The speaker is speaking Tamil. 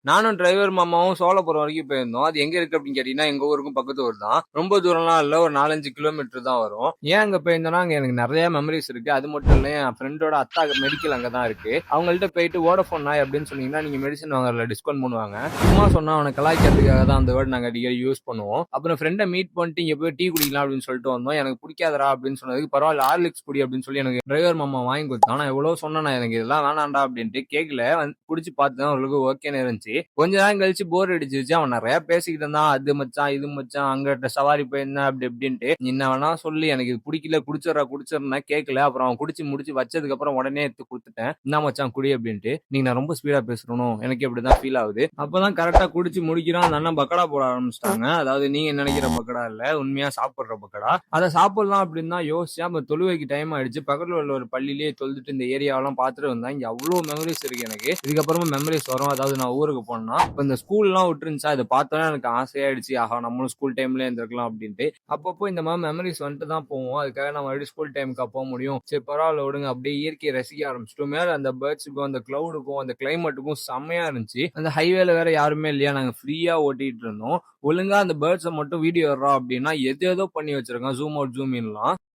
நானும் டிரைவர் மாமாவும் சோழபுரம் வரைக்கும் போயிருந்தோம். அது எங்க இருக்கு அப்படின்னு கேட்டீங்கன்னா, எங்க ஊருக்கும் பக்கத்து ஊர் தான். ரொம்ப தூரம்லாம் இல்ல. ஒரு 4, 5 கிலோமீட்டர் தான் வரும். ஏன் அங்க போயிருந்தோம்னா, அங்க எனக்கு நெறைய மெமரீஸ் இருக்கு. அது மட்டும் இல்ல, என் ஃப்ரெண்டோட அத்தா மெடிக்கல் அங்க தான் இருக்கு. அவங்கள்ட்ட போயிட்டு வோடஃபோன் நாய் அப்படின்னு சொன்னீங்கன்னா, நீங்க மெடிசின் வாங்குறதுல டிஸ்கவுண்ட் பண்ணுவாங்க. சும்மா சொன்னா அவன கலாய்க்கிறதுக்காக தான் அந்த வேர்ட் நாங்க அடிக்கடி யூஸ் பண்ணுவோம். அப்புறம் ஃப்ரெண்ட மீட் பண்ணிட்டு இங்க போய் டீ குடிக்கலாம் அப்படின்னு சொல்லிட்டு வந்தோம். எனக்கு பிடிக்காதடா அப்படின்னு சொன்னதுக்கு, பரவாயில்ல ஹார்லிக்ஸ் குடி அப்படின்னு சொல்லி எனக்கு டிரைவர் மாமா வாங்கி குடுத்தான். நான் எவ்வளவோ சொன்னேன், எனக்கு இதெல்லாம் வேணாம்டா அப்படின்ட்டு. கேக்கல. குடிச்சு பார்த்தேன். ஓரளவுக்கு ஓகேன்னு இருந்துச்சு. கொஞ்ச நேரம் கழிச்சு போர் அடிச்சிருச்சு. அவன் நிறைய பேசிக்கிட்டு இருந்தான். அது மச்சான், இது மச்சான், அங்க சவாரி போயிருந்தேன் அப்படி இப்படின்ட்டு. நீ என்ன வேணா சொல்லு, எனக்கு இது பிடிக்கல, குடிச்சிடுறா கேட்கல. அப்புறம் அவன் குடிச்சு முடிச்சு வச்சதுக்கு அப்புறம் உடனே எடுத்து கொடுத்துட்டேன். என்ன மச்சான் குடி அப்படின்ட்டு. நீங்க நான் ரொம்ப ஸ்பீடா பேசுறணும், எனக்கு இப்படிதான் ஃபீல் ஆகுது. அப்பதான் கரெக்டா குடிச்சு முடிக்கிறான். அந்த அண்ணன் பக்கடா போட ஆரம்பிச்சிட்டாங்க. அதாவது நீங்க நினைக்கிற பக்கடா இல்ல, உண்மையா சாப்பிடுற பக்கடா. அதை சாப்பிடலாம் அப்படின்னு தான் யோசிச்சேன். அப்ப தொழுவைக்கு டைம் ஆயிடுச்சு. பக்கத்துல உள்ள ஒரு பள்ளியிலேயே தொழுதுட்டு இந்த ஏரியாவெல்லாம் பார்த்துட்டு வந்தேன். இங்க அவ்வளவு மெமரிஸ் இருக்கு எனக்கு. இதுக்கப்புறமா மெமரிஸ் வரும். அதாவது நான் ஊருக்கு போனேன்னா, இப்ப இந்த ஸ்கூல்லாம் விட்டுருந்துச்சா, இதை பார்த்தோன்னே எனக்கு ஆசையாயிடுச்சு. ஆஹா, நம்மளும் ஸ்கூல் டைம்ல இருந்திருக்கலாம் அப்படின்ட்டு. அப்பப்போ இந்த மாதிரி மெமரிஸ் வந்துட்டு தான் போவோம். அதுக்காக நம்ம மறுபடியும் ஸ்கூல் டைமுக்கா போக முடியும்? சரி பரவாயில்ல விடுங்க. அப்படியே இயற்கையை ரசிக்க ஆரம்பிச்சிட்டோம். மேல அந்த பேர்ட்ஸுக்கும் அந்த கிளவுடுக்கும் அந்த கிளைமேட்டுக்கும் செம்மையா இருந்துச்சு. அந்த ஹைவேல வேற யாருமே இல்லையா, நாங்க ஃப்ரீயா ஓட்டிட்டு இருந்தோம். ஒழுங்கா அந்த பேர்ட்ஸை மட்டும் வீடியோ எடுறோம் அப்படின்னா எது ஏதோ பண்ணி வச்சிருக்கோம், ஜூம் அவுட் ஜூம் இன்லாம்.